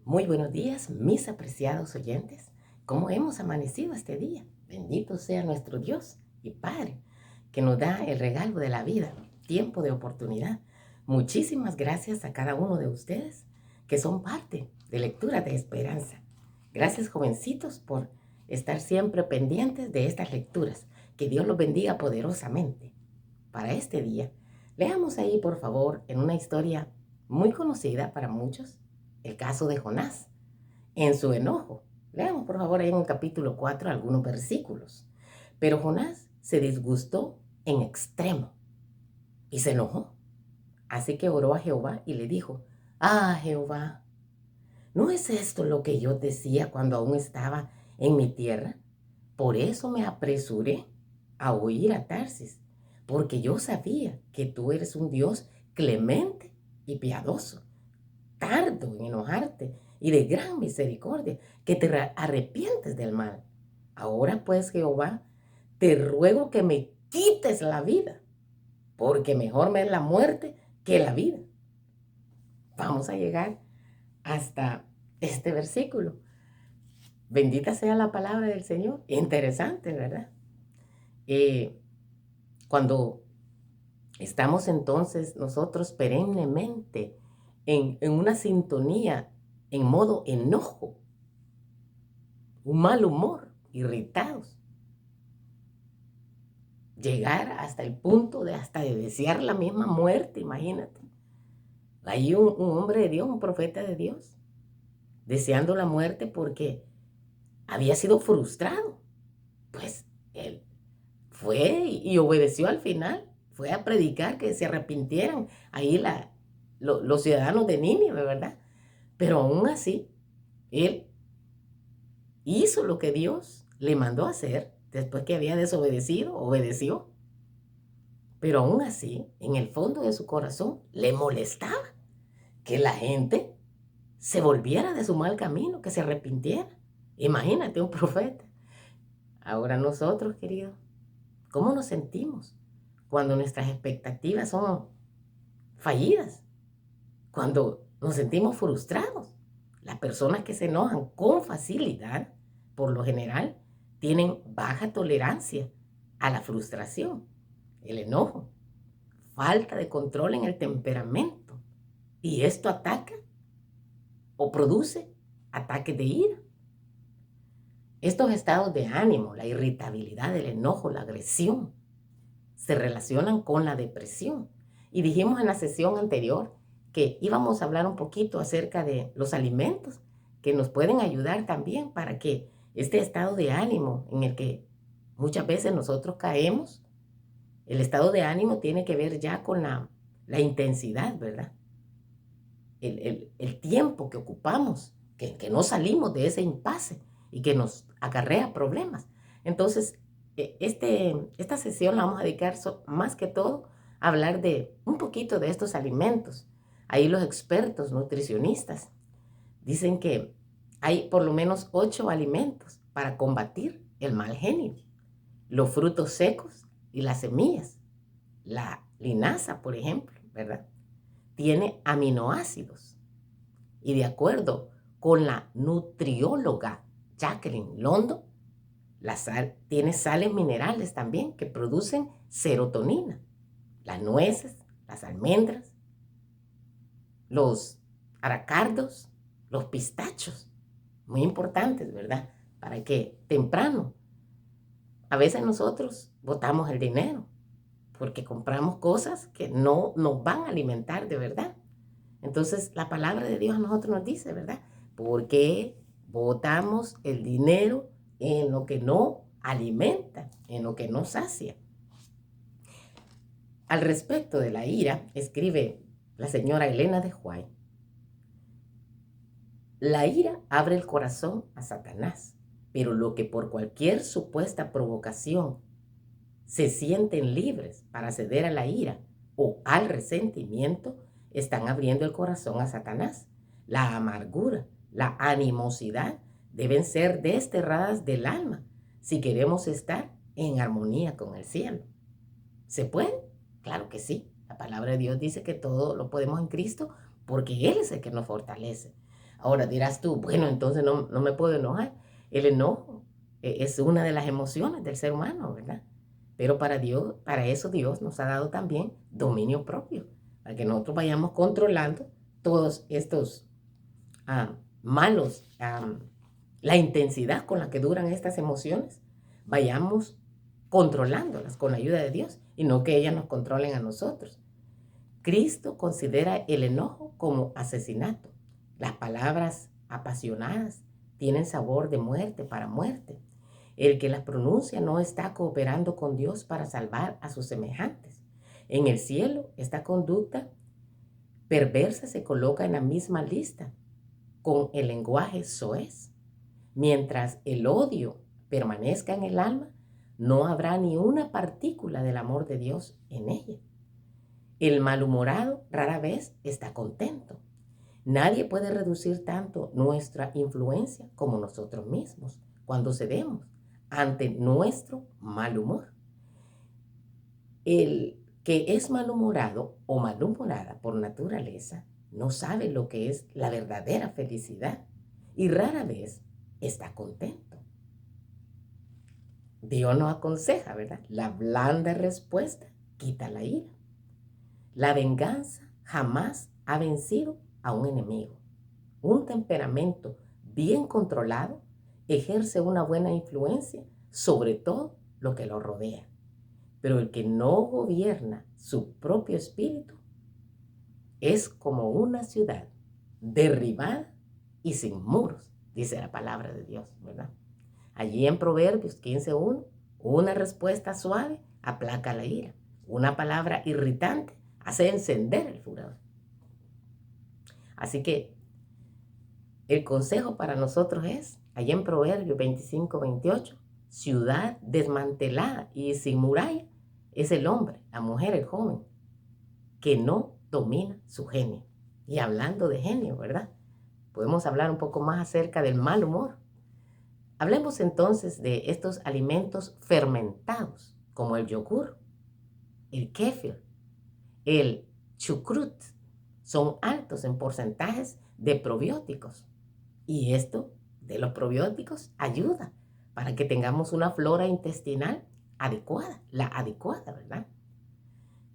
Muy buenos días, mis apreciados oyentes. ¿Cómo hemos amanecido este día? Bendito sea nuestro Dios y Padre, que nos da el regalo de la vida, tiempo de oportunidad. Muchísimas gracias a cada uno de ustedes que son parte de Lectura de Esperanza. Gracias, jovencitos, por estar siempre pendientes de estas lecturas. Que Dios los bendiga poderosamente. Para este día, leamos ahí, por favor, en una historia muy conocida para muchos, el caso de Jonás, en su enojo. Leamos, por favor, ahí en el capítulo 4 algunos versículos. Pero Jonás se disgustó en extremo y se enojó. Así que oró a Jehová y le dijo: Ah, Jehová, ¿no es esto lo que yo decía cuando aún estaba en mi tierra? Por eso me apresuré a huir a Tarsis, porque yo sabía que tú eres un Dios clemente y piadoso, tardo en enojarte y de gran misericordia, que te arrepientes del mal. Ahora pues, Jehová, te ruego que me quites la vida, porque mejor me es la muerte que la vida. Vamos a llegar hasta este versículo. Bendita sea la palabra del Señor. Interesante, ¿verdad? Eh, cuando estamos entonces nosotros perennemente en una sintonía, en modo enojo, un mal humor, irritados, llegar hasta el punto de hasta de desear la misma muerte, imagínate. Hay un hombre de Dios, un profeta de Dios, deseando la muerte porque había sido frustrado. Pues él fue y obedeció al final, fue a predicar que se arrepintieran ahí los ciudadanos de Nínive, ¿verdad? Pero aún así, él hizo lo que Dios le mandó a hacer después que había desobedecido, obedeció. Pero aún así, en el fondo de su corazón, le molestaba que la gente se volviera de su mal camino, que se arrepintiera. Imagínate un profeta. Ahora nosotros, queridos, ¿cómo nos sentimos cuando nuestras expectativas son fallidas? Cuando nos sentimos frustrados. Las personas que se enojan con facilidad, por lo general, tienen baja tolerancia a la frustración, el enojo, falta de control en el temperamento. Y esto ataca o produce ataques de ira. Estos estados de ánimo, la irritabilidad, el enojo, la agresión, se relacionan con la depresión. Y dijimos en la sesión anterior que íbamos a hablar un poquito acerca de los alimentos que nos pueden ayudar también para que este estado de ánimo en el que muchas veces nosotros caemos, el estado de ánimo tiene que ver ya con la intensidad, ¿verdad? El tiempo que ocupamos, que no salimos de ese impasse y que nos acarrea problemas. Entonces, esta sesión la vamos a dedicar más que todo a hablar de un poquito de estos alimentos. Ahí los expertos nutricionistas dicen que hay por lo menos 8 alimentos para combatir el mal genio. Los frutos secos y las semillas. La linaza, por ejemplo, ¿verdad? Tiene aminoácidos. Y de acuerdo con la nutrióloga Jacqueline Londo, la sal tiene sales minerales también que producen serotonina. Las nueces, las almendras, los aracardos, los pistachos, muy importantes, ¿verdad? Para que temprano, a veces nosotros botamos el dinero porque compramos cosas que no nos van a alimentar de verdad. Entonces, la palabra de Dios a nosotros nos dice, ¿verdad? ¿Por qué botamos el dinero en lo que no alimenta, en lo que no sacia? Al respecto de la ira, escribe la señora Elena de White: la ira abre el corazón a Satanás, pero lo que por cualquier supuesta provocación se sienten libres para ceder a la ira o al resentimiento, están abriendo el corazón a Satanás. La amargura, la animosidad deben ser desterradas del alma si queremos estar en armonía con el cielo. ¿Se puede? Claro que sí. La palabra de Dios dice que todo lo podemos en Cristo porque Él es el que nos fortalece. Ahora dirás tú, bueno, entonces no me puedo enojar. El enojo es una de las emociones del ser humano, ¿verdad? Pero para Dios, para eso Dios nos ha dado también dominio propio, para que nosotros vayamos controlando todos estos malos, la intensidad con la que duran estas emociones, vayamos controlándolas con la ayuda de Dios y no que ellas nos controlen a nosotros. Cristo considera el enojo como asesinato. Las palabras apasionadas tienen sabor de muerte para muerte. El que las pronuncia no está cooperando con Dios para salvar a sus semejantes. En el cielo, esta conducta perversa se coloca en la misma lista con el lenguaje soez. Mientras el odio permanezca en el alma, no habrá ni una partícula del amor de Dios en ella. El malhumorado rara vez está contento. Nadie puede reducir tanto nuestra influencia como nosotros mismos cuando cedemos ante nuestro mal humor. El que es malhumorado o malhumorada por naturaleza no sabe lo que es la verdadera felicidad y rara vez está contento. Dios nos aconseja, ¿verdad? La blanda respuesta quita la ira. La venganza jamás ha vencido a un enemigo. Un temperamento bien controlado ejerce una buena influencia sobre todo lo que lo rodea. Pero el que no gobierna su propio espíritu es como una ciudad derribada y sin muros, dice la palabra de Dios, ¿verdad? Allí en Proverbios 15:1, una respuesta suave aplaca la ira. Una palabra irritante hace encender el furor. Así que el consejo para nosotros es, allí en Proverbios 25:28, ciudad desmantelada y sin muralla es el hombre, la mujer, el joven, que no domina su genio. Y hablando de genio, ¿verdad? Podemos hablar un poco más acerca del mal humor. Hablemos entonces de estos alimentos fermentados, como el yogur, el kéfir, el chucrut. Son altos en porcentajes de probióticos. Y esto de los probióticos ayuda para que tengamos una flora intestinal adecuada, la adecuada, ¿verdad?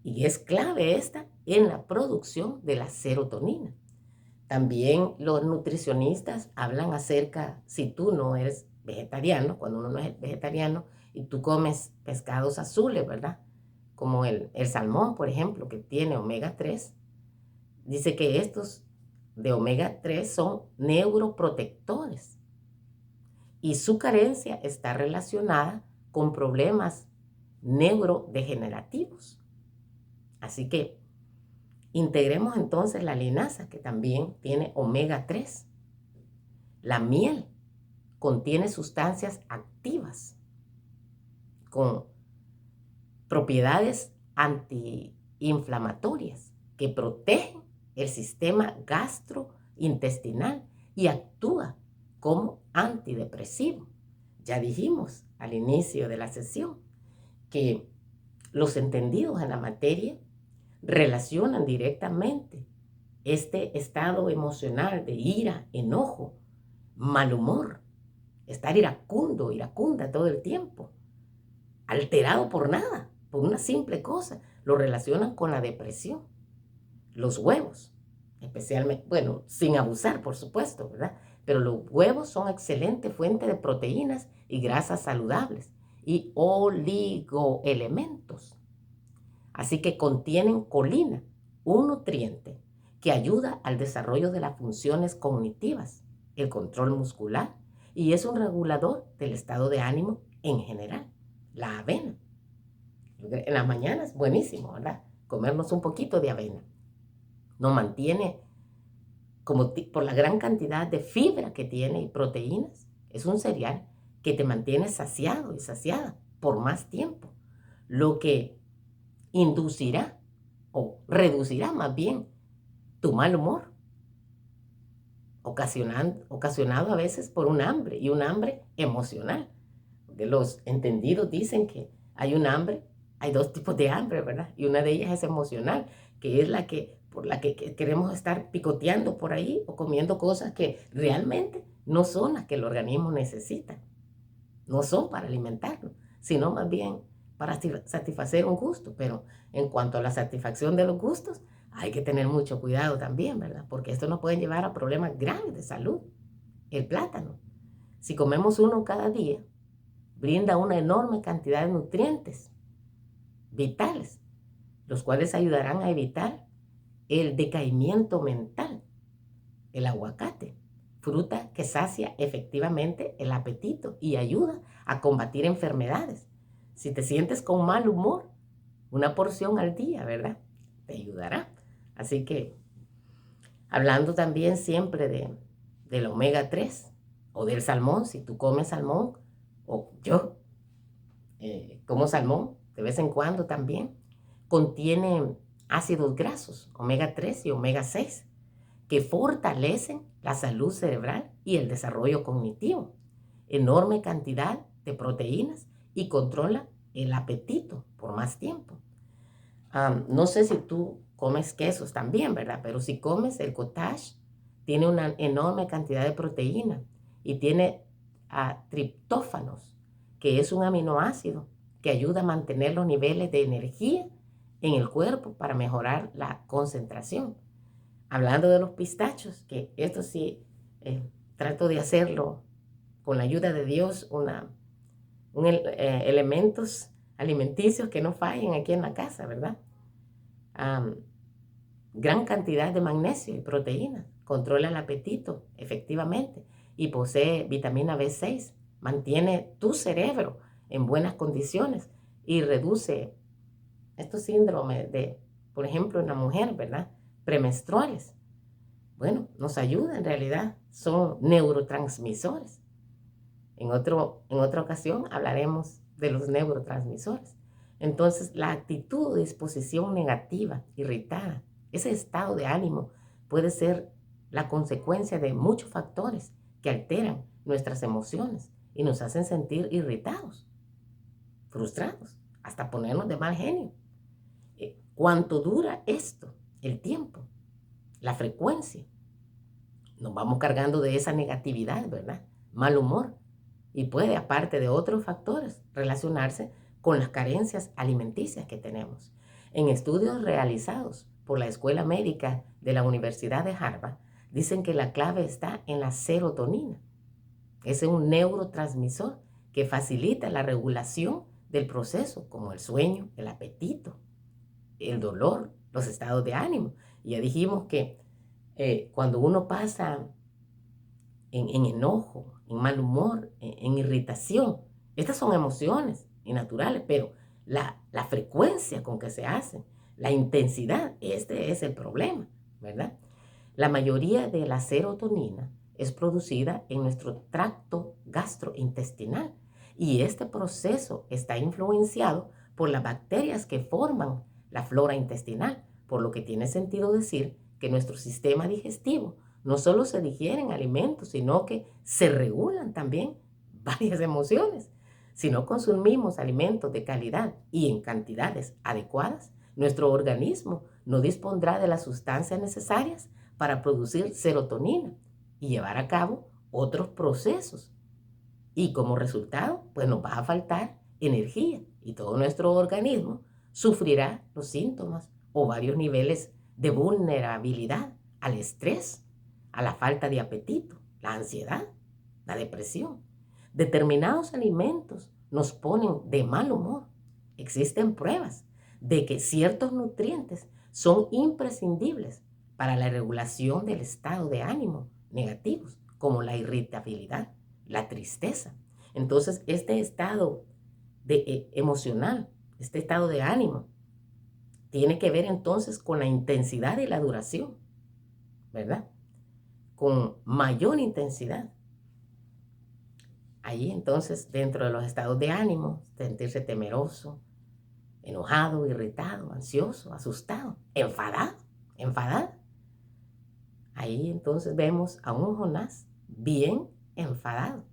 Y es clave esta en la producción de la serotonina. También los nutricionistas hablan acerca, si tú no eres vegetariano, cuando uno no es vegetariano y tú comes pescados azules, ¿verdad? Como el salmón, por ejemplo, que tiene omega 3, dice que estos de omega 3 son neuroprotectores y su carencia está relacionada con problemas neurodegenerativos. Así que integremos entonces la linaza, que también tiene omega 3. La miel contiene sustancias activas con propiedades antiinflamatorias que protegen el sistema gastrointestinal y actúa como antidepresivo. Ya dijimos al inicio de la sesión que los entendidos en la materia relacionan directamente este estado emocional de ira, enojo, mal humor, estar iracundo, iracunda todo el tiempo, alterado por nada, por una simple cosa, lo relacionan con la depresión. Los huevos, especialmente, bueno, sin abusar, por supuesto, ¿verdad? Pero los huevos son excelente fuente de proteínas y grasas saludables y oligoelementos. Así que contienen colina, un nutriente que ayuda al desarrollo de las funciones cognitivas, el control muscular y es un regulador del estado de ánimo en general. La avena. En las mañanas, buenísimo, ¿verdad? Comernos un poquito de avena. Nos mantiene, como por la gran cantidad de fibra que tiene y proteínas, es un cereal que te mantiene saciado y saciada por más tiempo, lo que inducirá o reducirá más bien tu mal humor, ocasionado a veces por un hambre y un hambre emocional. Porque los entendidos dicen que hay un hambre, hay dos tipos de hambre, ¿verdad? Y una de ellas es emocional, que es la que por la que queremos estar picoteando por ahí o comiendo cosas que realmente no son las que el organismo necesita. No son para alimentarlo, sino más bien para satisfacer un gusto. Pero en cuanto a la satisfacción de los gustos, hay que tener mucho cuidado también, ¿verdad? Porque esto nos puede llevar a problemas graves de salud. El plátano, si comemos uno cada día, brinda una enorme cantidad de nutrientes vitales, los cuales ayudarán a evitar el decaimiento mental. El aguacate, fruta que sacia efectivamente el apetito y ayuda a combatir enfermedades. Si te sientes con mal humor, una porción al día, ¿verdad? Te ayudará. Así que, hablando también siempre del omega 3 o del salmón, si tú comes salmón, o yo como salmón de vez en cuando también, contiene ácidos grasos, omega 3 y omega 6, que fortalecen la salud cerebral y el desarrollo cognitivo. Enorme cantidad de proteínas y controla el apetito por más tiempo. No sé si tú comes quesos también, ¿verdad? Pero si comes el cottage, tiene una enorme cantidad de proteína y tiene triptófanos, que es un aminoácido que ayuda a mantener los niveles de energía en el cuerpo para mejorar la concentración. Hablando de los pistachos, que esto sí trato de hacerlo con la ayuda de Dios, elementos alimenticios que no fallen aquí en la casa, ¿verdad? Gran cantidad de magnesio y proteínas, controla el apetito efectivamente y posee vitamina B6, mantiene tu cerebro en buenas condiciones y reduce estos síndromes de, por ejemplo, en la mujer, ¿verdad? Premenstruales. Bueno, nos ayuda en realidad, son neurotransmisores. En otra ocasión hablaremos de los neurotransmisores. Entonces, la actitud o disposición negativa, irritada, ese estado de ánimo puede ser la consecuencia de muchos factores que alteran nuestras emociones y nos hacen sentir irritados, frustrados, hasta ponernos de mal genio. ¿Cuánto dura esto? El tiempo, la frecuencia. Nos vamos cargando de esa negatividad, ¿verdad? Mal humor. Y puede, aparte de otros factores, relacionarse con las carencias alimenticias que tenemos. En estudios realizados por la Escuela Médica de la Universidad de Harvard, dicen que la clave está en la serotonina. Es un neurotransmisor que facilita la regulación del proceso, como el sueño, el apetito, el dolor, los estados de ánimo. Y ya dijimos que cuando uno pasa en enojo, en mal humor, en irritación, estas son emociones naturales, pero la frecuencia con que se hacen, la intensidad, este es el problema, ¿verdad? La mayoría de la serotonina es producida en nuestro tracto gastrointestinal y este proceso está influenciado por las bacterias que forman la flora intestinal, por lo que tiene sentido decir que nuestro sistema digestivo no solo se digieren alimentos, sino que se regulan también varias emociones. Si no consumimos alimentos de calidad y en cantidades adecuadas, nuestro organismo no dispondrá de las sustancias necesarias para producir serotonina y llevar a cabo otros procesos. Y como resultado, pues nos va a faltar energía y todo nuestro organismo sufrirá los síntomas o varios niveles de vulnerabilidad al estrés, a la falta de apetito, la ansiedad, la depresión. Determinados alimentos nos ponen de mal humor. Existen pruebas de que ciertos nutrientes son imprescindibles para la regulación del estado de ánimo negativos, como la irritabilidad, la tristeza. Entonces, este estado emocional, este estado de ánimo, tiene que ver entonces con la intensidad y la duración, ¿verdad? Con mayor intensidad. Ahí entonces, dentro de los estados de ánimo, sentirse temeroso, enojado, irritado, ansioso, asustado, enfadado. Ahí entonces vemos a un Jonás bien enfadado,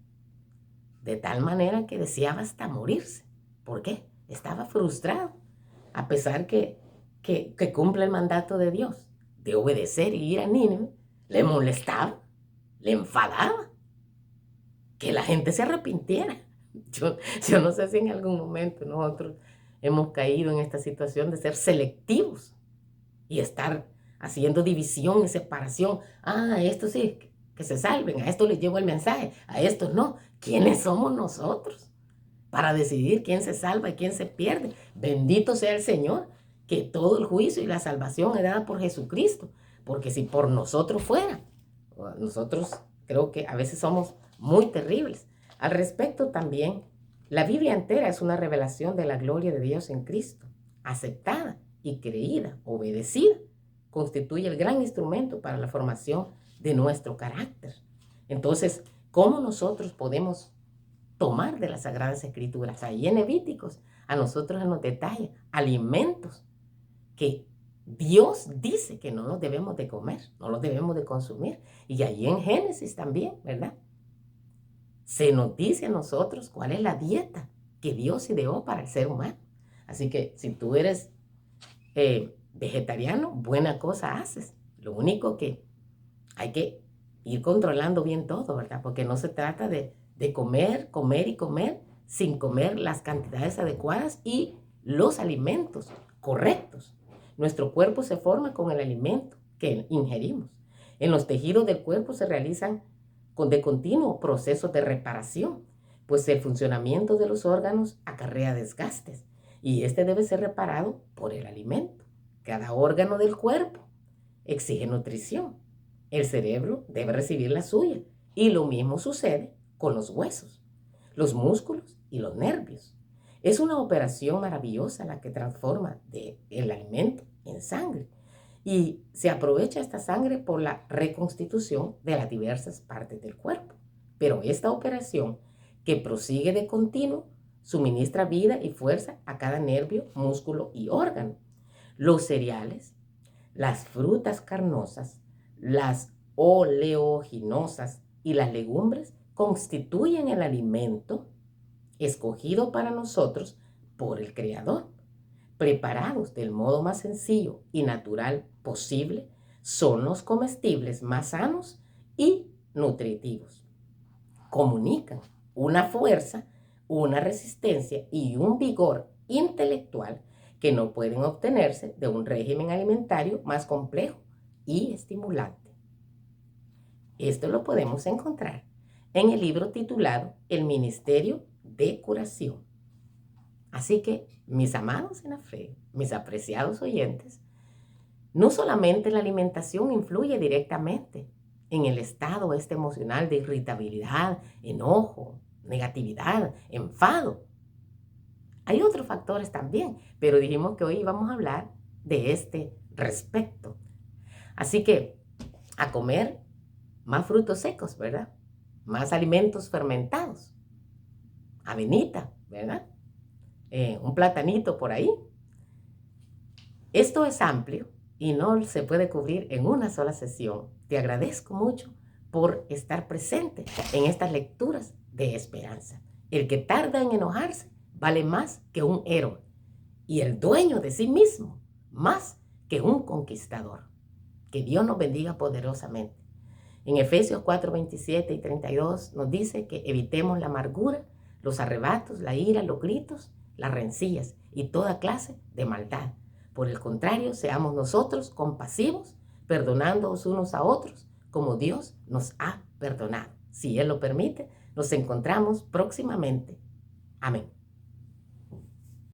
de tal manera que deseaba hasta morirse. ¿Por qué? Estaba frustrado, a pesar que cumple el mandato de Dios. de obedecer y ir a Nínive, le molestaba, le enfadaba que la gente se arrepintiera. Yo no sé si en algún momento nosotros hemos caído en esta situación de ser selectivos y estar haciendo división y separación. A estos sí, que se salven, a estos les llevo el mensaje, a estos no. ¿Quiénes somos nosotros para decidir quién se salva y quién se pierde? Bendito sea el Señor, que todo el juicio y la salvación es dada por Jesucristo, porque si por nosotros fuera, nosotros creo que a veces somos muy terribles. Al respecto también, la Biblia entera es una revelación de la gloria de Dios en Cristo, aceptada y creída, obedecida, constituye el gran instrumento para la formación de nuestro carácter. Entonces, ¿cómo nosotros podemos tomar de las Sagradas Escrituras? Ahí en Levíticos, a nosotros nos detalla alimentos que Dios dice que no los debemos de comer, no los debemos de consumir. Y ahí en Génesis también, ¿verdad? Se nos dice a nosotros cuál es la dieta que Dios ideó para el ser humano. Así que si tú eres vegetariano, buena cosa haces. Lo único que hay que ir controlando bien todo, ¿verdad? Porque no se trata de comer, comer y comer sin comer las cantidades adecuadas y los alimentos correctos. Nuestro cuerpo se forma con el alimento que ingerimos. En los tejidos del cuerpo se realizan de continuo procesos de reparación, pues el funcionamiento de los órganos acarrea desgastes y este debe ser reparado por el alimento. Cada órgano del cuerpo exige nutrición. El cerebro debe recibir la suya y lo mismo sucede con los huesos, los músculos y los nervios. Es una operación maravillosa la que transforma el alimento en sangre y se aprovecha esta sangre por la reconstitución de las diversas partes del cuerpo. Pero esta operación, que prosigue de continuo, suministra vida y fuerza a cada nervio, músculo y órgano. Los cereales, las frutas carnosas, las oleaginosas y las legumbres constituyen el alimento escogido para nosotros por el Creador. Preparados del modo más sencillo y natural posible, son los comestibles más sanos y nutritivos. Comunican una fuerza, una resistencia y un vigor intelectual que no pueden obtenerse de un régimen alimentario más complejo y estimulante. Esto lo podemos encontrar en el libro titulado El Ministerio de Curación. Así que, mis amados en la fe, mis apreciados oyentes, no solamente la alimentación influye directamente en el estado emocional de irritabilidad, enojo, negatividad, enfado. Hay otros factores también, pero dijimos que hoy vamos a hablar de este respecto. Así que, a comer más frutos secos, ¿verdad? Más alimentos fermentados. Avenita, ¿verdad? Un platanito por ahí. Esto es amplio y no se puede cubrir en una sola sesión. Te agradezco mucho por estar presente en estas lecturas de esperanza. El que tarda en enojarse vale más que un héroe y el dueño de sí mismo más que un conquistador. Que Dios nos bendiga poderosamente. En Efesios 4, 27 y 32 nos dice que evitemos la amargura, los arrebatos, la ira, los gritos, las rencillas y toda clase de maldad. Por el contrario, seamos nosotros compasivos, perdonándonos unos a otros, como Dios nos ha perdonado. Si Él lo permite, nos encontramos próximamente. Amén.